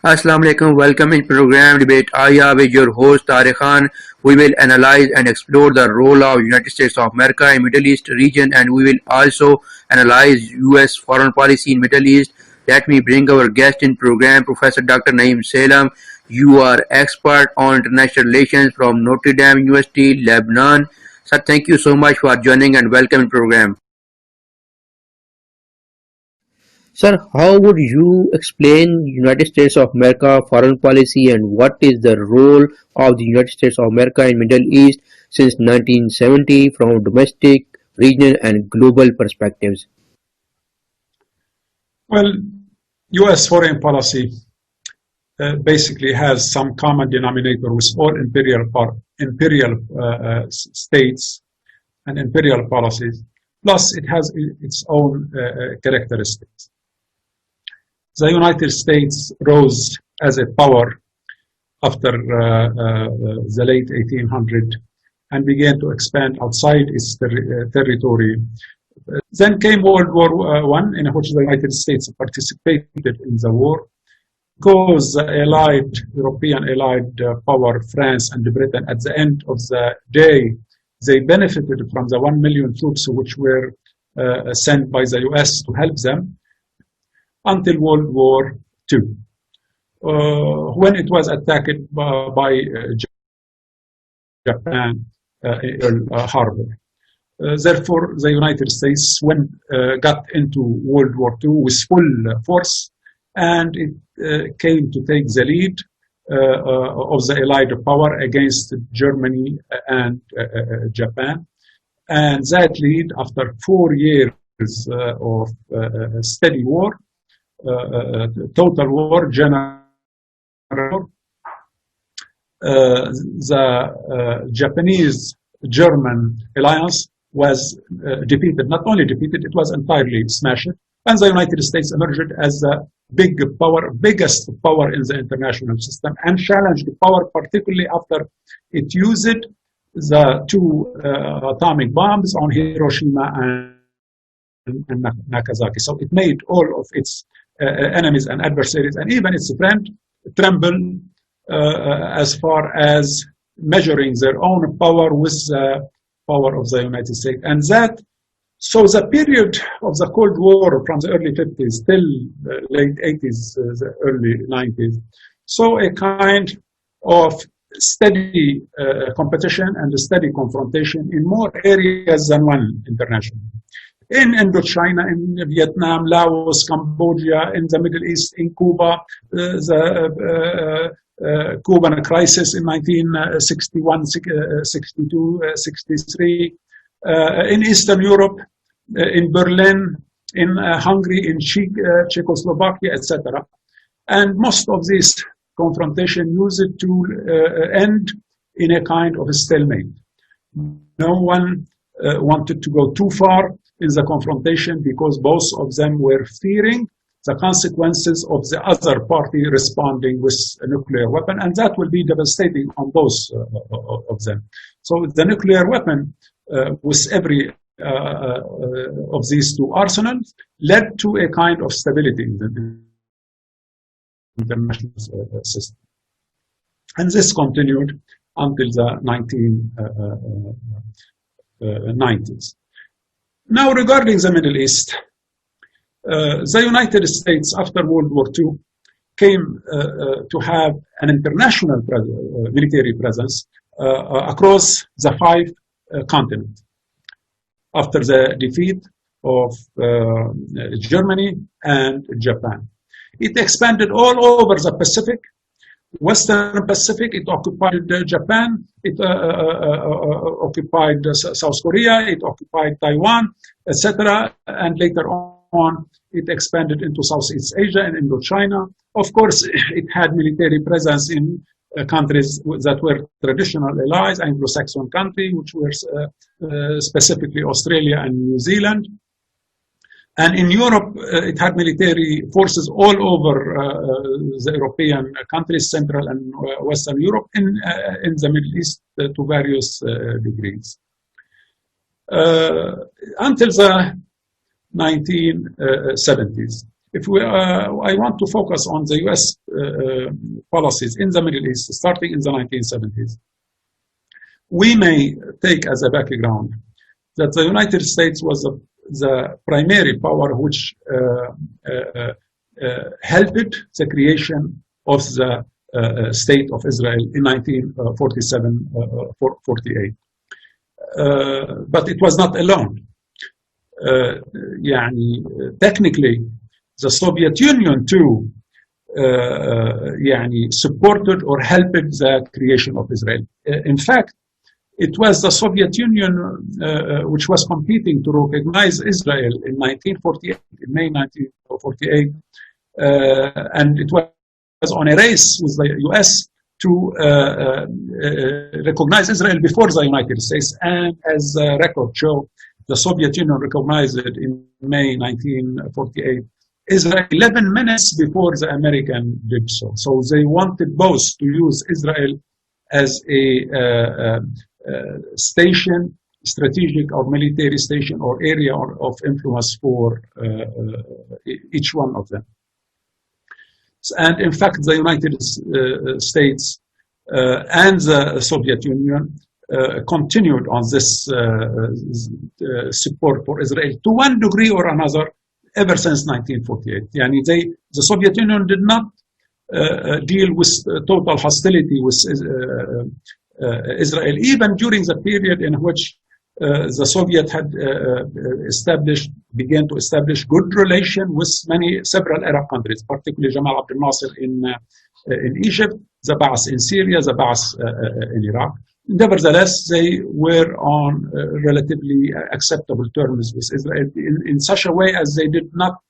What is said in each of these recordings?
Assalamu alaikum. Welcome in program debate Aya with your host Tariq Khan. We will analyze and explore the role of United States of America in Middle East region, and we will also analyze US foreign policy in Middle East. Let me bring our guest in program, Prof.Dr. Naim Salem. You are expert on international relations from Notre Dame University, Lebanon. Sir, thank you so much for joining and welcome in program. Sir, how would you explain United States of America foreign policy and what is the role of the United States of America in Middle East since 1970 from domestic, regional and global perspectives? Well, U.S. foreign policy basically has some common denominator with all imperial states and imperial policies, plus it has its own characteristics. The United States rose as a power after the late 1800s and began to expand outside its territory. Then came World War I, in which the United States participated in the war, because the European allied power, France and Britain, at the end of the day, they benefited from the 1 million troops which were sent by the US to help them, until World War II, when it was attacked by Japan in Pearl Harbor. Therefore, the United States got into World War II with full force, and it came to take the lead of the allied power against Germany and Japan. And that lead, after 4 years of steady war, total war, general war, the Japanese-German alliance was defeated. Not only defeated, it was entirely smashed. And the United States emerged as the biggest power in the international system, and challenged power, particularly after it used the 2 atomic bombs on Hiroshima and Nagasaki. So it made all of its enemies and adversaries, and even its friend, tremble as far as measuring their own power with the power of the United States. And so the period of the Cold War from the early 50s till the late 80s, the early 90s, saw a kind of steady competition and a steady confrontation in more areas than one internationally. In Indochina, in Vietnam, Laos, Cambodia, in the Middle East, in Cuba, the Cuban crisis in 1961, 62, 63, in Eastern Europe, in Berlin, in Hungary, in Czechoslovakia, etc. And most of these confrontation used to end in a kind of a stalemate. No one wanted to go too far in the confrontation because both of them were fearing the consequences of the other party responding with a nuclear weapon, and that will be devastating on both of them. So the nuclear weapon, with every of these 2 arsenals, led to a kind of stability in the international system. And this continued until the 1990s. Now, regarding the Middle East, the United States, after World War II, came to have an international military presence across the 5 continents. After the defeat of Germany and Japan, it expanded all over the Pacific. Western Pacific, it occupied Japan, it occupied South Korea, it occupied Taiwan, etc. And later on, it expanded into Southeast Asia and Indochina. Of course, it had military presence in countries that were traditional allies, Anglo-Saxon countries, which were specifically Australia and New Zealand. And in Europe, it had military forces all over the European countries, Central and Western Europe, in the Middle East to various degrees. Until the 1970s, if we, I want to focus on the U.S. Policies in the Middle East, starting in the 1970s. We may take as a background that the United States was the primary power which helped the creation of the State of Israel in 1947-48. But it was not alone. Technically, the Soviet Union too supported or helped the creation of Israel. In fact, it was the Soviet Union which was competing to recognize Israel in 1948, in May 1948, and it was on a race with the US to recognize Israel before the United States. And as the records show, the Soviet Union recognized it in May 1948, Israel 11 minutes before the American did so. So they wanted both to use Israel as a station, strategic or military station or area of influence for each one of them. And in fact, the United States and the Soviet Union continued on this support for Israel to one degree or another ever since 1948. The Soviet Union did not deal with total hostility with Israel, even during the period in which the Soviet had began to establish good relation with several Arab countries, particularly Jamal Abdel Nasser in Egypt, the Ba'ath in Syria, the Ba'ath in Iraq. Nevertheless, they were on relatively acceptable terms with Israel in such a way as they did not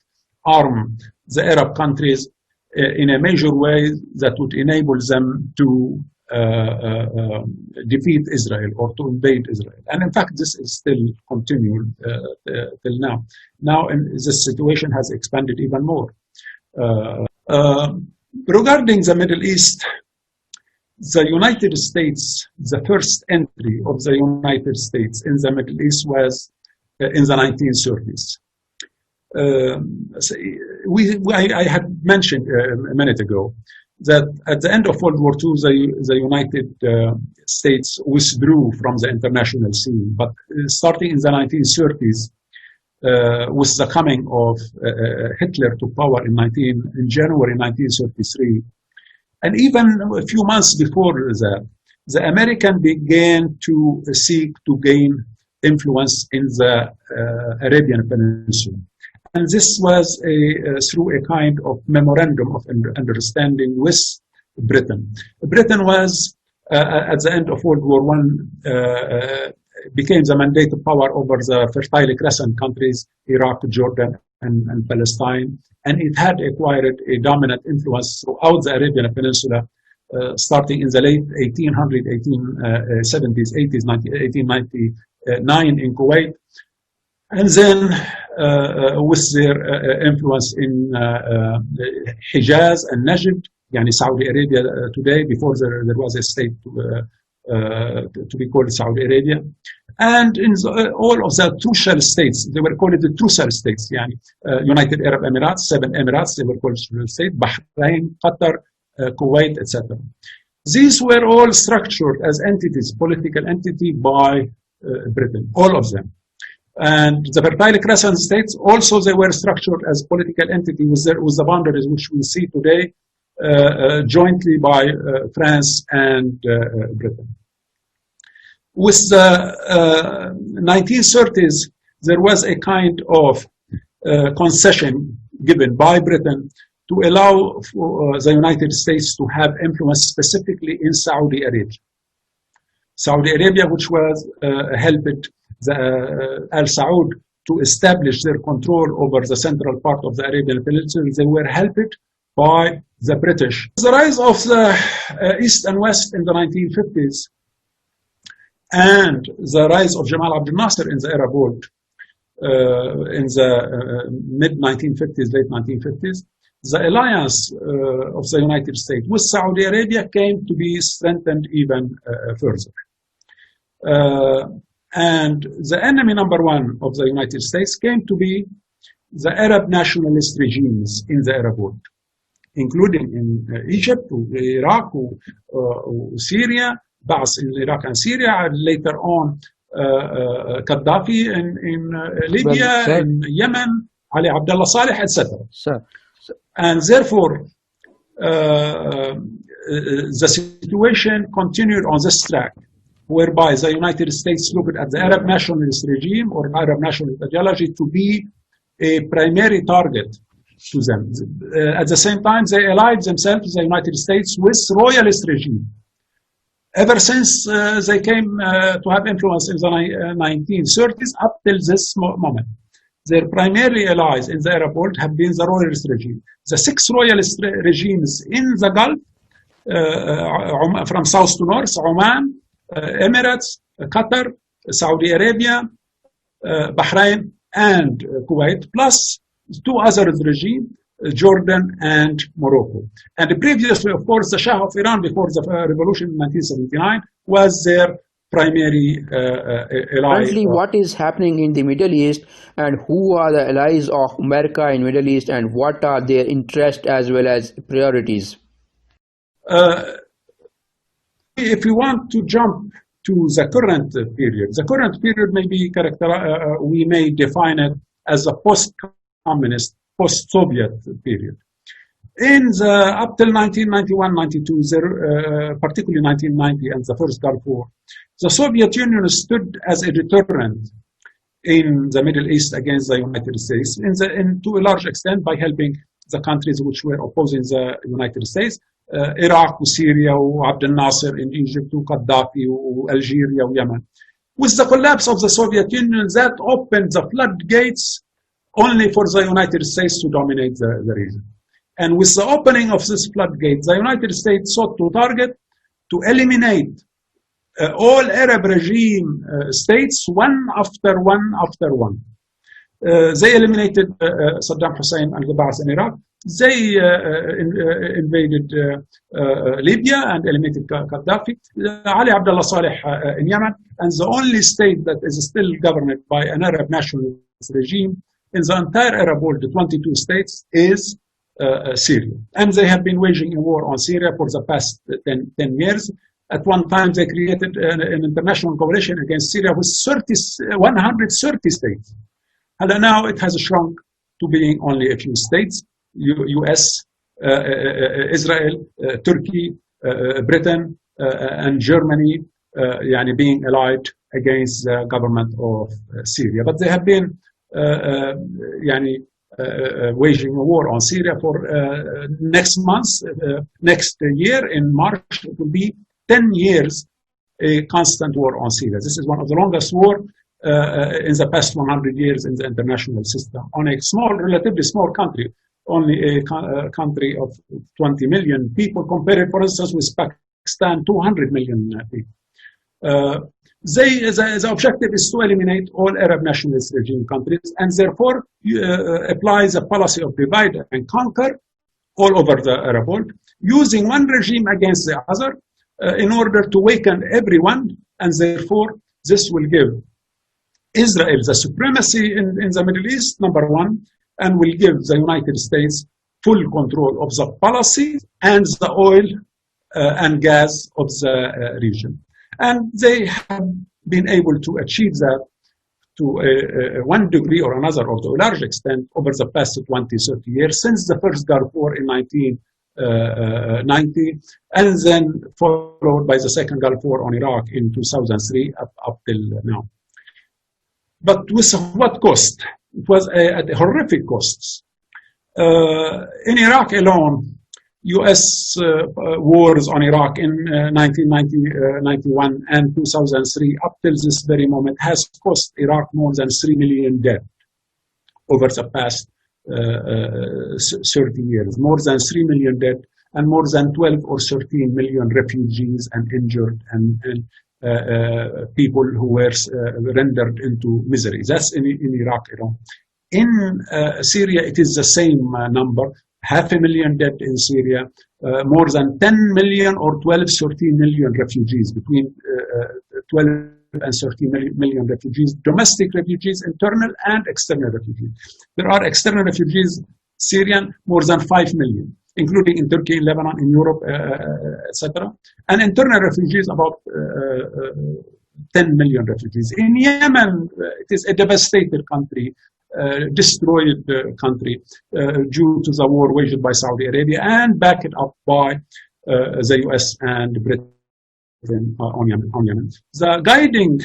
arm the Arab countries in a major way that would enable them to defeat Israel or to invade Israel. And in fact, this is still continued till now. Now, this situation has expanded even more. Regarding the Middle East, the United States, the first entry of the United States in the Middle East was in the 1930s. I had mentioned a minute ago that at the end of World War II, the United States withdrew from the international scene. But starting in the 1930s, with the coming of Hitler to power in January 1933, and even a few months before that, the Americans began to seek to gain influence in the Arabian Peninsula. And this was through a kind of memorandum of understanding with Britain. Britain was, at the end of World War I, became the mandated power over the Fertile Crescent countries, Iraq, Jordan, and Palestine. And it had acquired a dominant influence throughout the Arabian Peninsula, starting in the late 1870s, 80s, 1899 in Kuwait. And then with their influence in Hijaz and Najd, Saudi Arabia today, before there was a state to be called Saudi Arabia. And in all of the trucial states, they were called the trucial states, United Arab Emirates, 7 Emirates, they were called trucial states, Bahrain, Qatar, Kuwait, etc. These were all structured as entities, political entity by Britain, all of them. And the Fertile Crescent states also, they were structured as political entity with the boundaries which we see today jointly by France and Britain. With the 1930s, there was a kind of concession given by Britain to allow for the United States to have influence specifically in Saudi Arabia. Saudi Arabia, which was helped Al Saud to establish their control over the central part of the Arabian Peninsula, they were helped by the British. The rise of the East and West in the 1950s and the rise of Jamal Abdel Nasser in the Arab world in the mid-1950s, late 1950s, the alliance of the United States with Saudi Arabia came to be strengthened even further. And the enemy number one of the United States came to be the Arab nationalist regimes in the Arab world, including in Egypt, Iraq, Syria, Baas in Iraq and Syria, and later on Gaddafi in Libya, Well, in Yemen, Ali Abdullah Saleh, etc. sir. And therefore, the situation continued on this track, whereby the United States looked at the Arab nationalist regime or Arab nationalist ideology to be a primary target to them. At the same time, they allied themselves, the United States, with royalist regime. Ever since they came to have influence in the 1930s up till this moment, their primary allies in the Arab world have been the royalist regime. The 6 royalist regimes in the Gulf, from south to north, Oman, Emirates, Qatar, Saudi Arabia, Bahrain, and Kuwait, plus 2 other regimes, Jordan and Morocco. And previously, of course, the Shah of Iran before the revolution in 1979 was their primary ally. Currently, what is happening in the Middle East, and who are the allies of America in Middle East, and what are their interests as well as priorities? If we want to jump to the current period may be we may define it as a post-communist, post-Soviet period. In the up till 1991-92, particularly 1990 and the first Gulf War, the Soviet Union stood as a deterrent in the Middle East against the United States, to a large extent by helping the countries which were opposing the United States, Iraq, Syria, Abdel Nasser in Egypt, Gaddafi, Algeria, Yemen. With the collapse of the Soviet Union, that opened the floodgates only for the United States to dominate the region. And with the opening of this floodgate, the United States sought to target, to eliminate all Arab regime states, one after one after one. They eliminated Saddam Hussein and the Ba'ath in Iraq. They invaded Libya and eliminated Gaddafi. Ali Abdullah Saleh in Yemen. And the only state that is still governed by an Arab nationalist regime in the entire Arab world, the 22 states, is Syria. And they have been waging a war on Syria for the past 10 years. At one time, they created an international coalition against Syria with 130 states. And now it has shrunk to being only a few states, US, Israel, Turkey, Britain, and Germany, being allied against the government of Syria. But they have been waging a war on Syria for next year in March. It will be 10 years a constant war on Syria. This is one of the longest war in the past 100 years in the international system on a relatively small country, only a country of 20 million people, compared, for instance, with Pakistan, 200 million people. The objective is to eliminate all Arab nationalist regime countries, and therefore apply the policy of divide and conquer all over the Arab world, using one regime against the other in order to weaken everyone, and therefore this will give Israel the supremacy in the Middle East, number one, and will give the United States full control of the policy and the oil and gas of the region. And they have been able to achieve that to one degree or another, or to a large extent, over the past 20, 30 years, since the first Gulf War in 1990, and then followed by the second Gulf War on Iraq in 2003 up till now. But with what cost? It was at horrific costs. In Iraq alone, U.S. wars on Iraq in 1991 and 2003 up till this very moment has cost Iraq more than 3 million dead over the past 30 years. More than 3 million dead and more than 12 or 13 million refugees and injured and people who were rendered into misery. That's in Iraq alone. In Syria, it is the same number. 500,000 dead in Syria, more than 10 million or 12, 13 million refugees, between 12 million refugees, domestic refugees, internal and external refugees. There are external refugees, Syrian, more than 5 million, including in Turkey, in Lebanon, in Europe, etc. And internal refugees, about 10 million refugees. In Yemen, it is a devastated country, destroyed country due to the war waged by Saudi Arabia and backed up by the US and Britain on Yemen. The guiding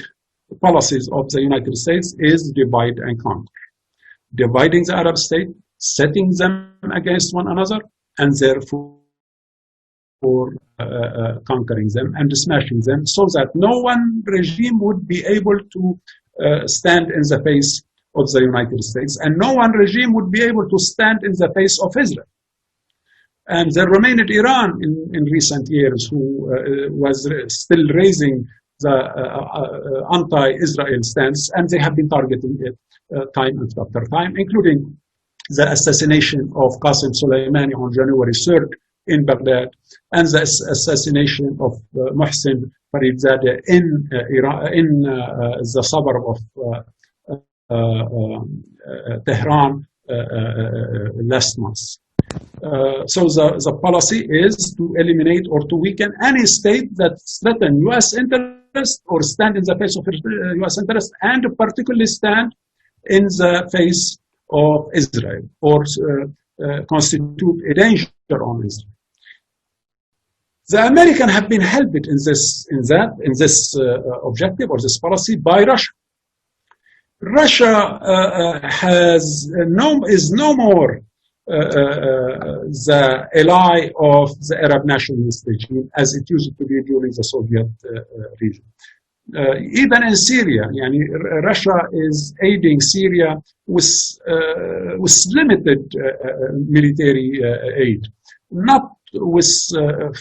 policies of the United States is divide and conquer. Dividing the Arab state, setting them against one another, and therefore conquering them and smashing them, so that no one regime would be able to stand in the face of the United States, and no one regime would be able to stand in the face of Israel. And there remained Iran in recent years, who was still raising the anti-Israel stance, and they have been targeting it time after time, including the assassination of Qasem Soleimani on January 3rd in Baghdad, and the assassination of Mohsen Farizadeh in Iran, in the suburb of Tehran last month. So the policy is to eliminate or to weaken any state that threatens U.S. interest or stand in the face of U.S. interest, and particularly stand in the face of Israel or constitute a danger on Israel. The Americans have been helped in this objective or this policy by Russia. Russia is no more the ally of the Arab nationalist regime as it used to be during the Soviet regime. Even in Syria, Russia is aiding Syria with limited military aid, not with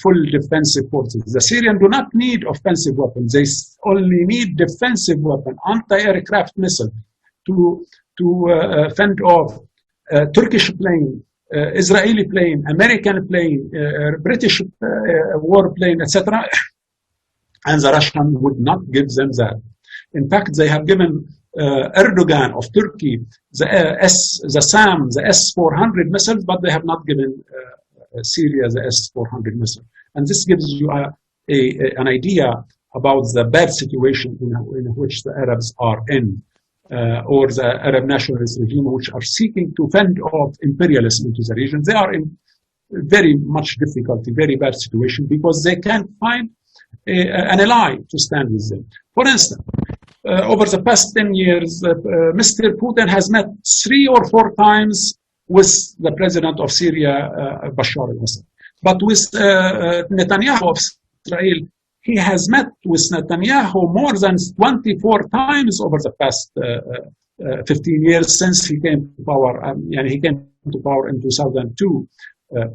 full defensive forces. The Syrians do not need offensive weapons; they only need defensive weapons, anti-aircraft missiles to fend off Turkish plane, Israeli plane, American plane, British warplane, etc. And the Russians would not give them that. In fact, they have given Erdogan of Turkey the SAM, the S-400 missiles, but they have not given Syria the S-400 missile. And this gives you an idea about the bad situation in which the Arabs are in, or the Arab nationalist regime, which are seeking to fend off imperialism into the region. They are in very much difficulty, very bad situation, because they can't find an ally to stand with them. For instance, over the past 10 years, Mr. Putin has met 3 or 4 times with the president of Syria, Bashar al-Assad. But with Netanyahu of Israel, he has met with Netanyahu more than 24 times over the past 15 years since he came to power. And he came to power in 2002,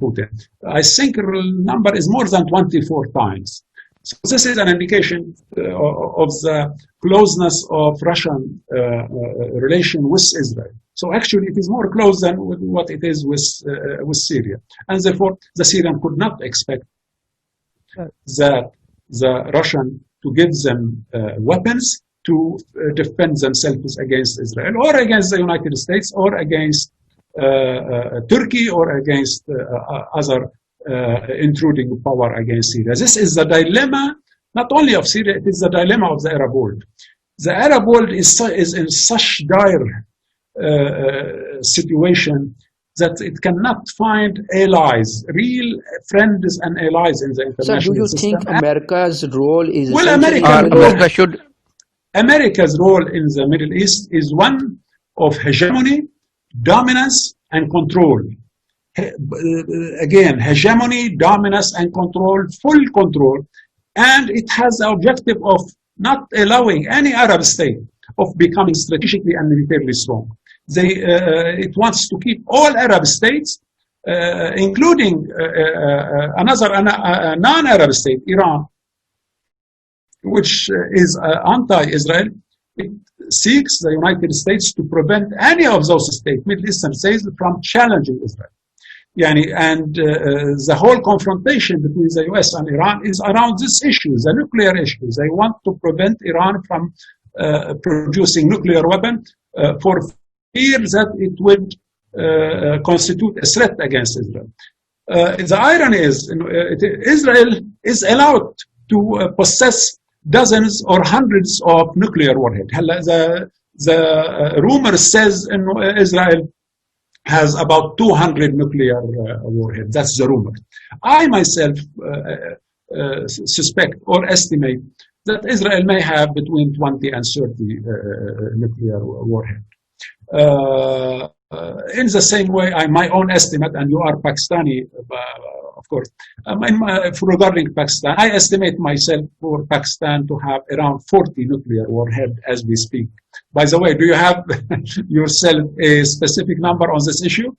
Putin. I think the number is more than 24 times. So this is an indication of the closeness of Russian relation with Israel. So actually, it is more close than what it is with Syria, and therefore the Syrian could not expect that the Russian to give them weapons to defend themselves against Israel or against the United States or against Turkey or against other intruding power against Syria. This is the dilemma, not only of Syria, it is the dilemma of the Arab world. The Arab world is in such dire situation that it cannot find allies, real friends and allies in the international system. So do you think America's role is... Well, America's role in the Middle East is one of hegemony, dominance, and control. Again, hegemony, dominance, and control, full control. And it has the objective of not allowing any Arab state of becoming strategically and militarily strong. It wants to keep all Arab states, including another non-Arab state, Iran, which is anti-Israel. It seeks the United States to prevent any of those states, Middle Eastern states, from challenging Israel. and the whole confrontation between the US and Iran is around this issue, the nuclear issue. They want to prevent Iran from producing nuclear weapon for fear that it would constitute a threat against Israel. The irony is Israel is allowed to possess dozens or hundreds of nuclear warheads. The rumor says Israel has about 200 nuclear warheads. That's the rumor. I myself suspect or estimate that Israel may have between 20 and 30 nuclear warheads. In the same way, my own estimate, and you are Pakistani, of course, regarding Pakistan, I estimate myself for Pakistan to have around 40 nuclear warheads as we speak. By the way, do you have yourself a specific number on this issue?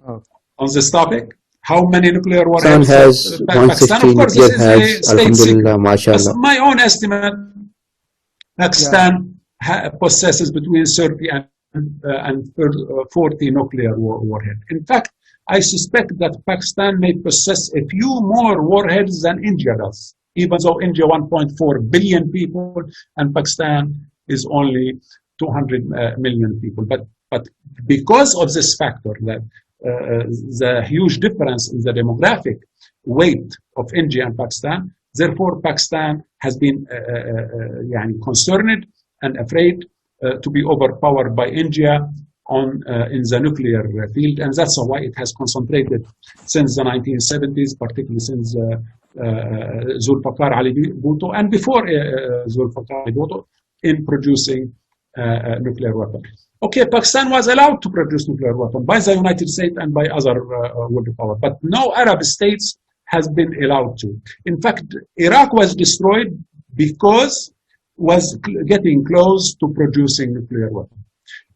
On this topic? How many nuclear warheads? Pakistan has 160 nuclear heads, alhamdulillah, mashallah. My own estimate, Pakistan possesses between 30 and 40 nuclear warheads. In fact, I suspect that Pakistan may possess a few more warheads than India does, even though India 1.4 billion people and Pakistan is only 200 million people. But because of this factor, that the huge difference in the demographic weight of India and Pakistan, therefore Pakistan has been concerned and afraid to be overpowered by India in the nuclear field, and that's why it has concentrated since the 1970s, particularly since Zulfikar Ali Bhutto and before Zulfikar Ali Bhutto, in producing nuclear weapons. Okay, Pakistan was allowed to produce nuclear weapons by the United States and by other world powers, but no Arab states has been allowed to. In fact, Iraq was destroyed because was getting close to producing nuclear weapons.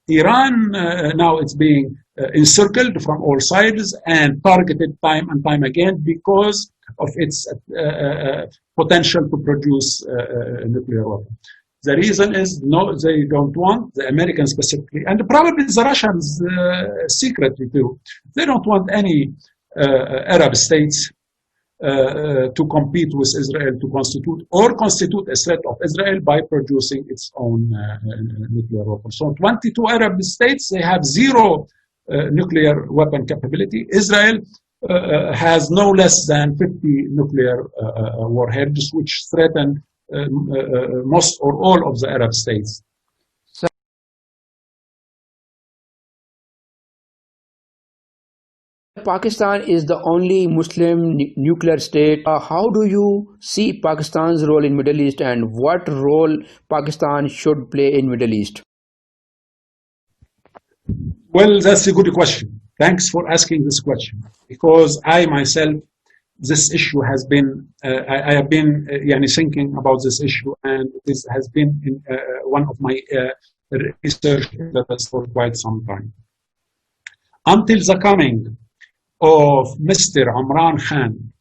Iran now it's being encircled from all sides and targeted time and time again because of its potential to produce nuclear weapons. The reason is no, they don't want, the Americans specifically, and probably the Russians secretly too. They don't want any Arab states to compete with Israel to constitute a threat of Israel by producing its own nuclear weapons. So 22 Arab states, they have zero nuclear weapon capability. Israel has no less than 50 nuclear warheads, which threaten most or all of the Arab states. Pakistan is the only Muslim nuclear state. How do you see Pakistan's role in Middle East, and what role Pakistan should play in Middle East? Well, that's a good question. Thanks for asking this question, because I myself, this issue has been, I have been thinking about this issue, and this has been in, one of my research levels for quite some time. Until the coming of Mr. Imran Khan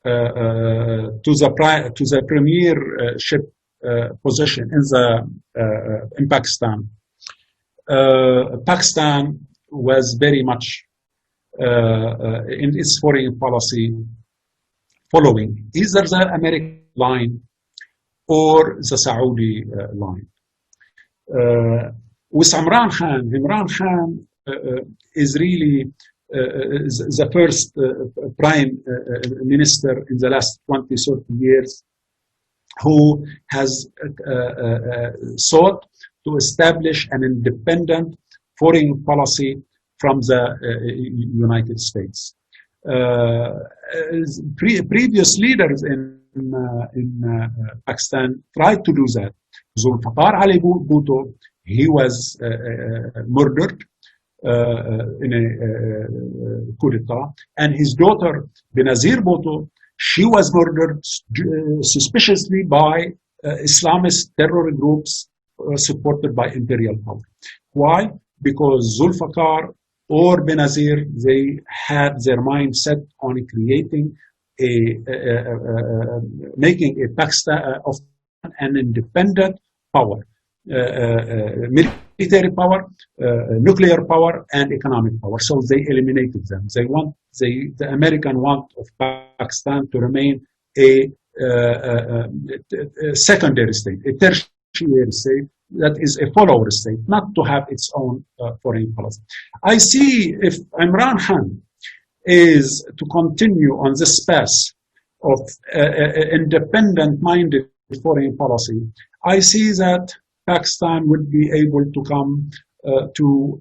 to the premiership position in Pakistan, Pakistan was very much in its foreign policy following either the American line or the Saudi line. With Imran Khan is really the first prime minister in the last 20-30 years who has sought to establish an independent foreign policy from the United States. Previous leaders in Pakistan tried to do that. Zulfikar Ali Bhutto, he was murdered in a coup d'etat, and his daughter Benazir Bhutto, she was murdered suspiciously by Islamist terror groups supported by imperial power. Why? Because Zulfikar or Benazir, they had their mind set on creating making a Pakistan of an independent power. military power, nuclear power, and economic power. So they eliminated them. The American want of Pakistan to remain a secondary state, a tertiary state that is a follower state, not to have its own foreign policy. I see if Imran Khan is to continue on this path of independent-minded foreign policy, I see that Pakistan would be able to come to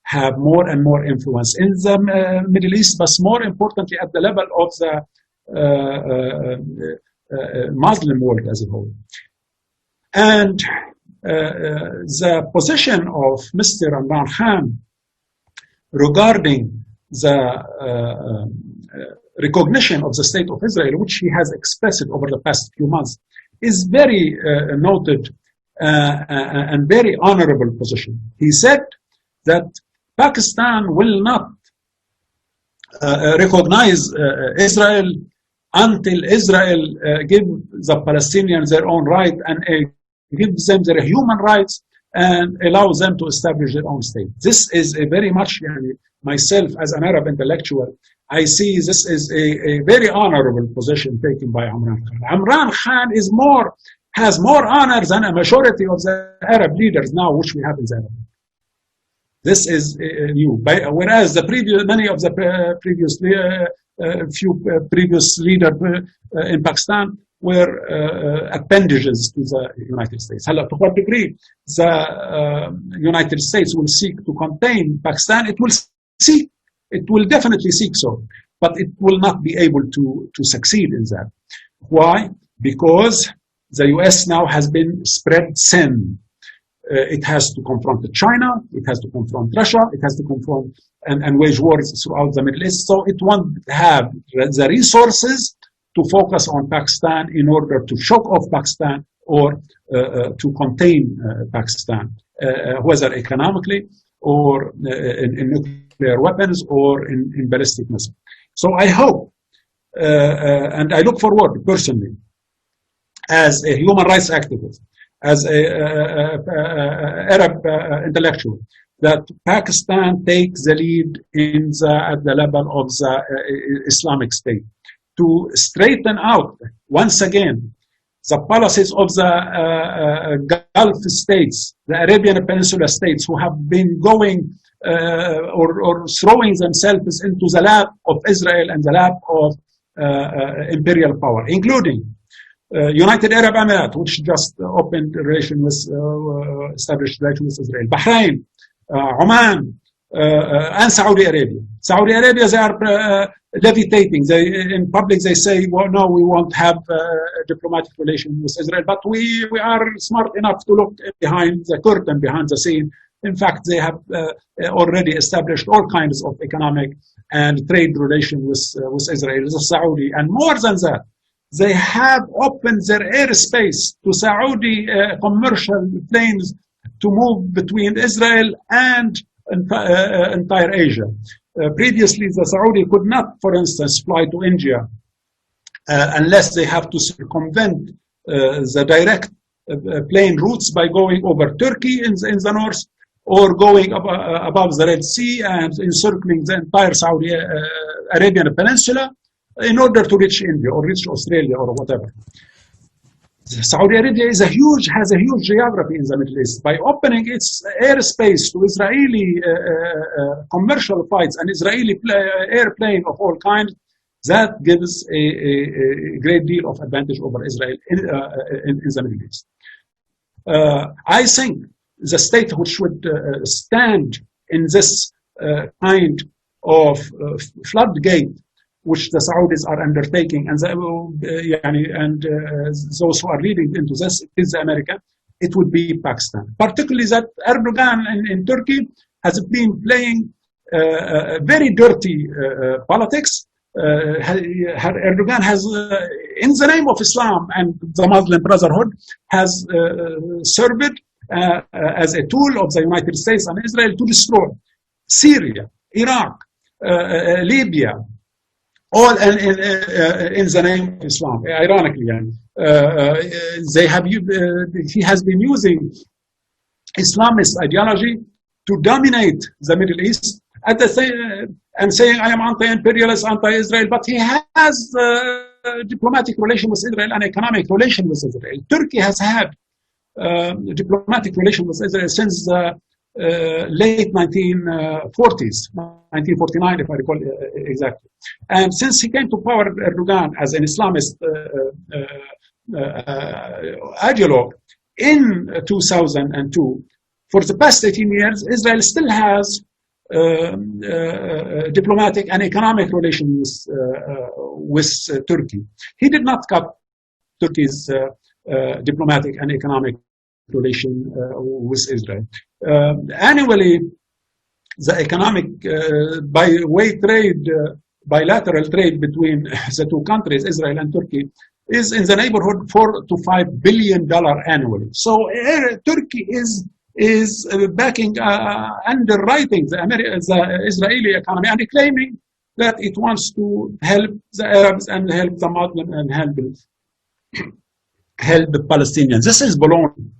have more and more influence in the Middle East, but more importantly at the level of the Muslim world as a whole. And the position of Mr. Imran Khan regarding the recognition of the State of Israel, which he has expressed over the past few months, is very noted and very honorable position. He said that Pakistan will not recognize Israel until Israel give the Palestinians their own right and gives them their human rights and allows them to establish their own state. This is a very much, myself as an Arab intellectual, I see this is a very honorable position taken by Imran Khan. Imran Khan has more honor than a majority of the Arab leaders now, which we have in the Arab. This is new. Whereas many of the previous leaders in Pakistan were appendages to the United States. To what degree the United States will seek to contain Pakistan, it will definitely seek so, but it will not be able to succeed in that. Why? Because the US now has been spread thin. It has to confront China, it has to confront Russia, it has to confront and wage wars throughout the Middle East. So it won't have the resources to focus on Pakistan in order to shock off Pakistan or to contain Pakistan, whether economically or in nuclear weapons or in ballistic missiles. So I hope, and I look forward personally, as a human rights activist, as a Arab intellectual, that Pakistan takes the lead at the level of the Islamic State to straighten out once again the policies of the Gulf states, the Arabian Peninsula states, who have been going or throwing themselves into the lap of Israel and the lap of imperial power, including United Arab Emirates, which just opened established relations with Israel, Bahrain, Oman, and Saudi Arabia. Saudi Arabia, they are levitating. In public, they say, well, no, we won't have diplomatic relations with Israel, but we are smart enough to look behind the curtain, behind the scene. In fact, they have already established all kinds of economic and trade relations with Israel, with Saudi, and more than that, they have opened their airspace to Saudi commercial planes to move between Israel and entire Asia. Previously, the Saudi could not, for instance, fly to India unless they have to circumvent the direct plane routes by going over Turkey in the north or going above the Red Sea and encircling the entire Saudi Arabian Peninsula in order to reach India or reach Australia or whatever. Saudi Arabia has a huge geography in the Middle East. By opening its airspace to Israeli commercial flights and Israeli airplane of all kinds, that gives a great deal of advantage over Israel in the Middle East. I think the state which would stand in this kind of floodgate which the Saudis are undertaking, and those who are leading into this is America, it would be Pakistan. Particularly that Erdogan in Turkey has been playing very dirty politics. Erdogan has, in the name of Islam and the Muslim Brotherhood, has served as a tool of the United States and Israel to destroy Syria, Iraq, Libya, all in the name of Islam. Ironically, he has been using Islamist ideology to dominate the Middle East at the same and saying I am anti-imperialist, anti-Israel, but he has diplomatic relation with Israel and economic relation with Israel. Turkey has had diplomatic relation with Israel since the late 1940s, 1949 if I recall exactly. And since he came to power, Erdogan, as an Islamist ideologue in 2002, for the past 18 years, Israel still has diplomatic and economic relations with Turkey. He did not cut Turkey's diplomatic and economic relation with Israel. Annually, the economic bilateral trade between the two countries, Israel and Turkey, is in the neighborhood $4 to $5 billion annually. So Turkey is backing, underwriting the Israeli economy and claiming that it wants to help the Arabs and help the Muslims and help the Palestinians. This is baloney.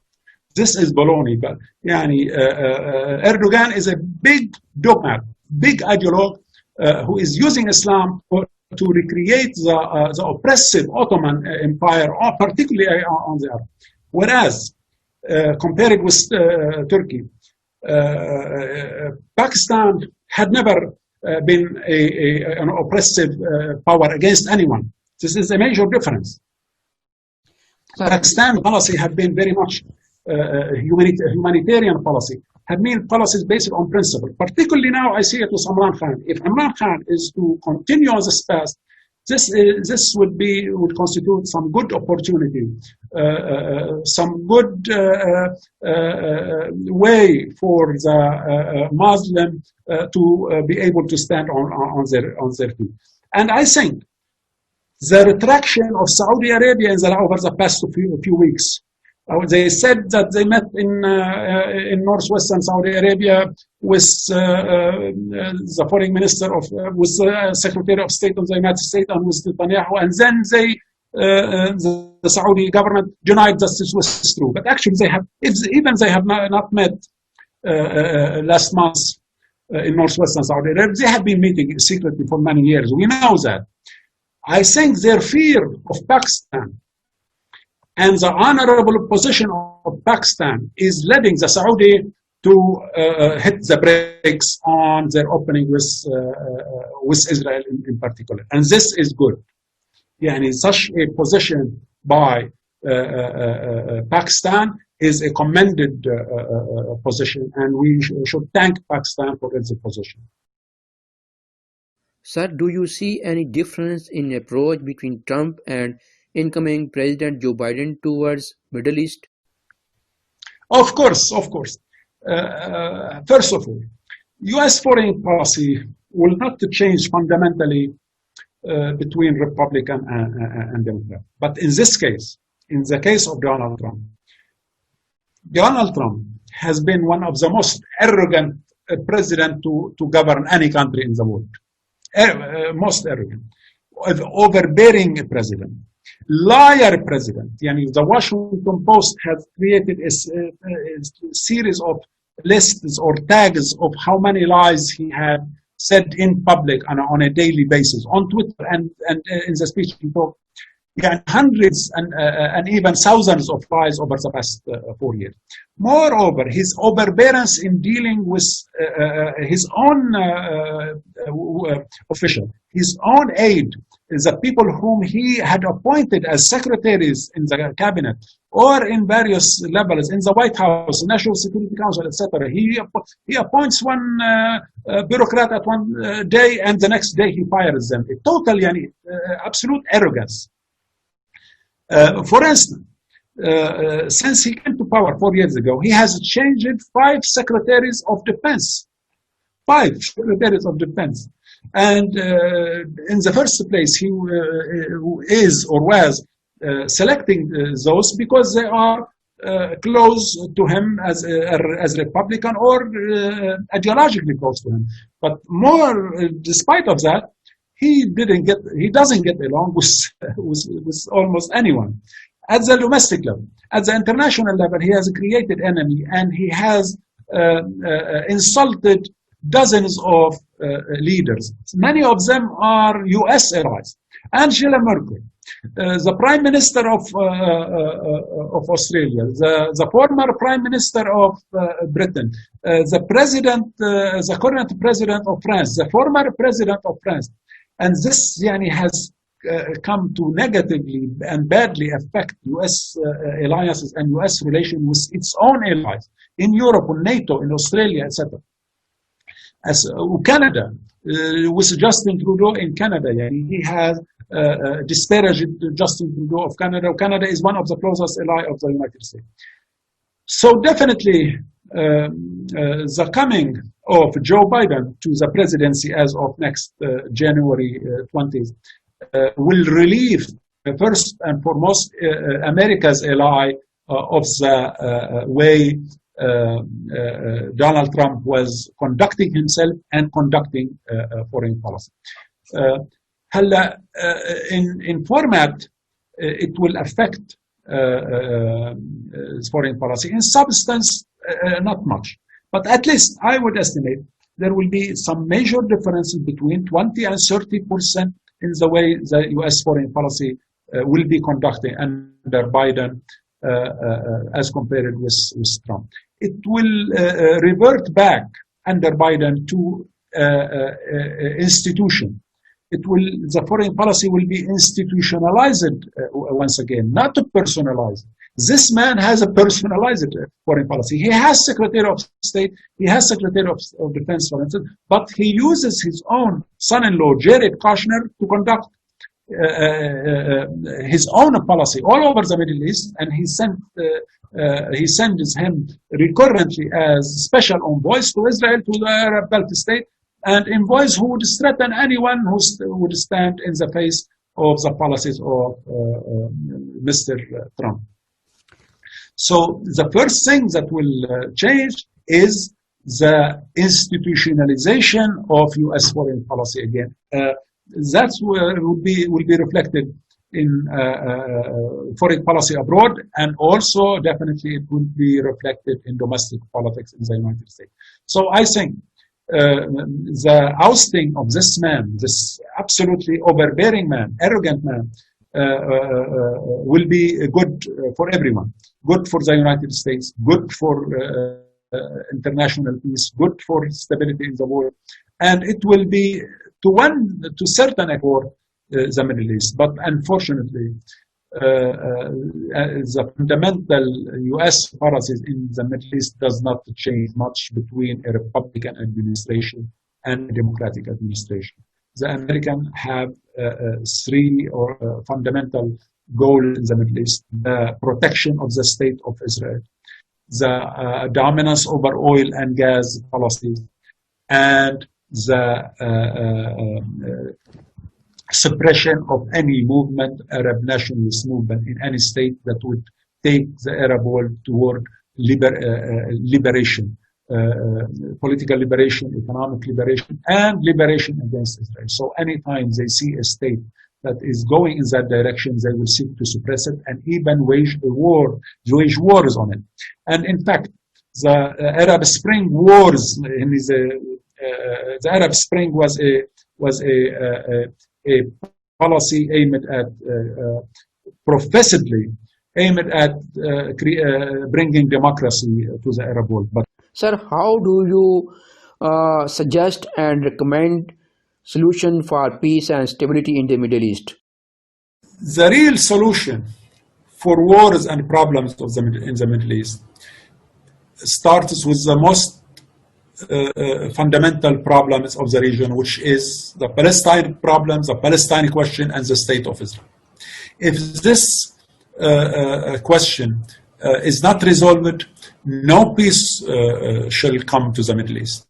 This is baloney. But Erdogan is a big dogmat, big ideologue who is using Islam to recreate the oppressive Ottoman Empire, particularly on the Arab. Whereas, compared with Turkey, Pakistan had never been an oppressive power against anyone. This is a major difference. Pakistan policy had been very much humanitarian policy, had been policies based on principle. Particularly now, I see it with Imran Khan. If Imran Khan is to continue on this path, this would constitute some good opportunity, some good way for the Muslim to be able to stand on their feet. And I think the retraction of Saudi Arabia over the past few weeks. They said that they met in northwestern Saudi Arabia with the foreign minister with the Secretary of State of the United States and with Netanyahu, and then the Saudi government denied that this was true. But actually, they have not met last month in northwestern Saudi Arabia. They have been meeting secretly for many years. We know that. I think their fear of Pakistan and the honorable position of Pakistan is leading the Saudi to hit the brakes on their opening with Israel in particular. And this is good. Such a position by Pakistan is a commended position, and we should thank Pakistan for its position. Sir, do you see any difference in approach between Trump and incoming President Joe Biden towards Middle East? Of course. First of all, U.S. foreign policy will not change fundamentally between Republican and Democrat. But in this case, in the case of Donald Trump has been one of the most arrogant president to govern any country in the world. Most arrogant, overbearing president. Liar president. The Washington Post has created a series of lists or tags of how many lies he had said in public on a daily basis on Twitter and in the speech he talked. Hundreds and even thousands of lies over the past 4 years. Moreover, his overbearance in dealing with his own official, his own aide, the people whom he had appointed as secretaries in the cabinet or in various levels in the White House, National Security Council, etc. He appoints one bureaucrat at one day, and the next day he fires them. A total, absolute arrogance. For instance, since he came to power 4 years ago, he has changed 5 secretaries of defense. 5 secretaries of defense. And in the first place, he is or was selecting those because they are close to him as Republican or ideologically close to him. But more, despite of that, he doesn't get along with almost anyone. At the domestic level, at the international level, he has created enemy, and he has insulted dozens of leaders. Many of them are U.S. allies. Angela Merkel, the Prime Minister of Australia, the former Prime Minister of Britain, the current President of France, the former President of France. And this has come to negatively and badly affect U.S. alliances and U.S. relations with its own allies in Europe, in NATO, in Australia, etc. As Canada, with Justin Trudeau in Canada, he has disparaged Justin Trudeau of Canada. Canada is one of the closest allies of the United States. So definitely, the coming of Joe Biden to the presidency as of next January 20th will relieve, first and foremost, America's ally of the way Donald Trump was conducting himself and conducting foreign policy. In format, it will affect foreign policy. In substance, not much. But at least I would estimate there will be some major differences between 20 and 30% in the way the U.S. foreign policy will be conducted under Biden as compared with Trump. It will revert back under Biden to institution. The foreign policy will be institutionalized once again, not personalized. This man has a personalized foreign policy. He has Secretary of State, he has Secretary of Defense, for instance, but he uses his own son-in-law, Jared Kushner, to conduct his own policy all over the Middle East, and he sends him recurrently as special envoys to Israel, to the Arab Gulf state, and envoys who would threaten anyone who would stand in the face of the policies of Mr. Trump. So the first thing that will change is the institutionalization of U.S. foreign policy again. That's where will be reflected in foreign policy abroad, and also definitely it will be reflected in domestic politics in the United States. So I think the ousting of this man, this absolutely overbearing man, arrogant man, will be good for everyone. Good for the United States, good for international peace, good for stability in the world, and it will be to certain effort the Middle East. But unfortunately, the fundamental U.S. policies in the Middle East does not change much between a Republican administration and a Democratic administration. The Americans have three fundamental goals in the Middle East: the protection of the state of Israel, the dominance over oil and gas policies, and the suppression of any movement, Arab nationalist movement in any state that would take the Arab world toward liberation, political liberation, economic liberation, and liberation against Israel. So anytime they see a state that is going in that direction, they will seek to suppress it and even wage wars on it. And in fact, the Arab Spring wars, the Arab Spring was a policy aimed at professedly aimed at bringing democracy to the Arab world. But sir, how do you suggest and recommend solution for peace and stability in the Middle East? The real solution for wars and problems in the Middle East starts with the most fundamental problems of the region, which is the Palestine problem, the Palestine question, and the state of Israel. If this question is not resolved, no peace shall come to the Middle East.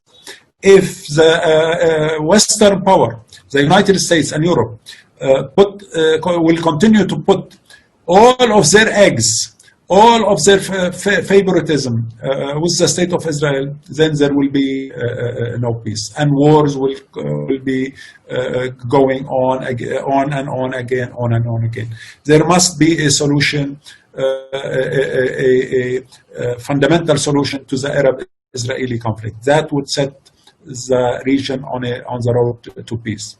If the Western power, the United States and Europe, will continue to put all of their eggs all of their favoritism with the state of Israel, then there will be no peace, and wars will be going on and on again, on and on again. There must be a solution, a fundamental solution to the Arab-Israeli conflict that would set the region on the road to peace.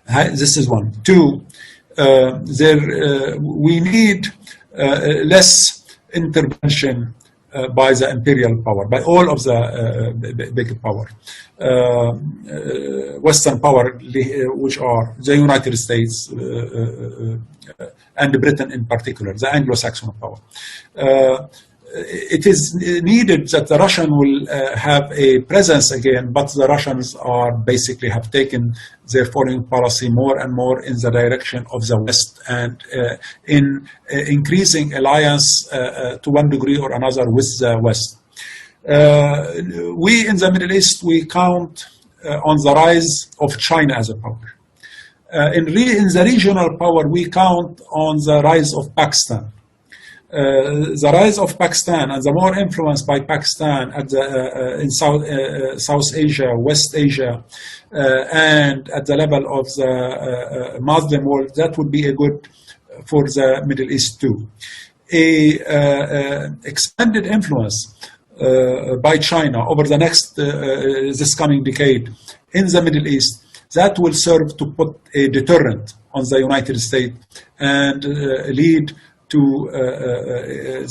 This is one. Two, we need less intervention by the imperial power, by all of the big power, Western power, which are the United States and Britain in particular, the Anglo-Saxon power. It is needed that the Russian will have a presence again, but the Russians are basically have taken their foreign policy more and more in the direction of the West and in increasing alliance to one degree or another with the West. We in the Middle East, we count on the rise of China as a power. In the regional power, we count on the rise of Pakistan. The rise of Pakistan and the more influence by Pakistan at in South Asia, West Asia, and at the level of the Muslim world, that would be a good for the Middle East too. Expanded influence by China over the next this coming decade in the Middle East, that will serve to put a deterrent on the United States and lead to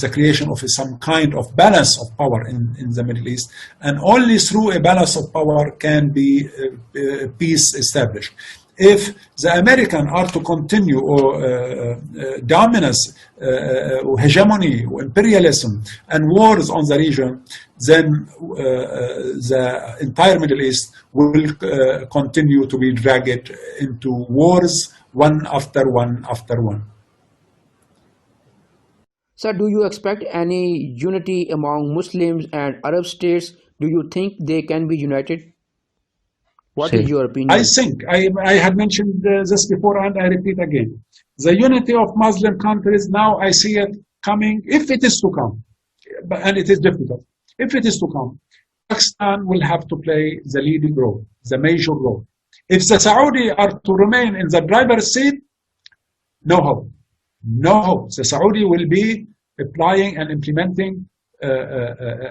the creation of some kind of balance of power in the Middle East. And only through a balance of power can be peace established. If the Americans are to continue dominance, hegemony, imperialism, and wars on the region, then the entire Middle East will continue to be dragged into wars, one after one after one. Sir, do you expect any unity among Muslims and Arab states? Do you think they can be united? What is your opinion? I think, I had mentioned this before and I repeat again. The unity of Muslim countries, now I see it coming, if it is to come, and it is difficult. If it is to come, Pakistan will have to play the leading role, the major role. If the Saudi are to remain in the driver's seat, no hope. No hope. The Saudi will be applying and implementing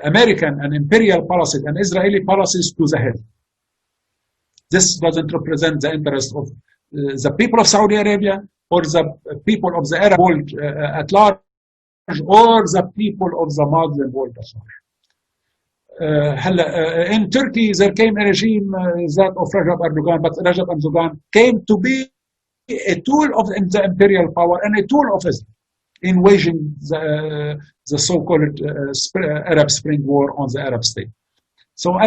American and imperial policies and Israeli policies to the head. This doesn't represent the interest of the people of Saudi Arabia or the people of the Arab world at large or the people of the Muslim world at large. In Turkey, there came a regime that of Rajab Erdogan, but Rajab Erdogan came to be a tool of the imperial power and a tool of Israel in waging the so-called Arab Spring War on the Arab state. So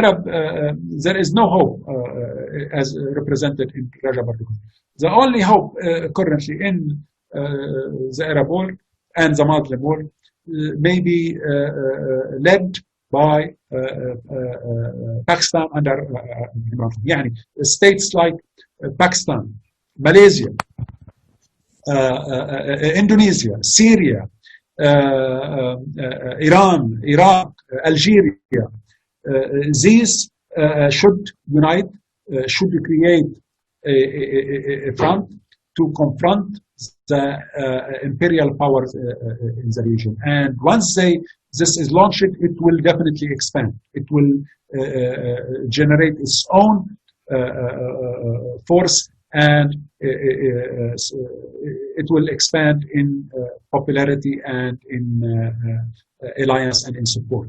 there is no hope as represented in Rajab Erdogan. The only hope currently in the Arab world and the Muslim world may be led by Pakistan under states like Pakistan, Malaysia, Indonesia, Syria, Iran, Iraq, Algeria. These should unite, should create a front to confront the imperial powers in the region. And once this is launched, it will definitely expand. It will generate its own force, and it will expand in popularity and in alliance and in support.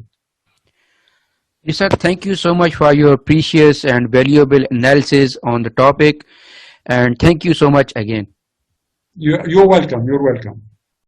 Yes, sir, thank you so much for your precious and valuable analysis on the topic, and thank you so much again. You're welcome. You're welcome.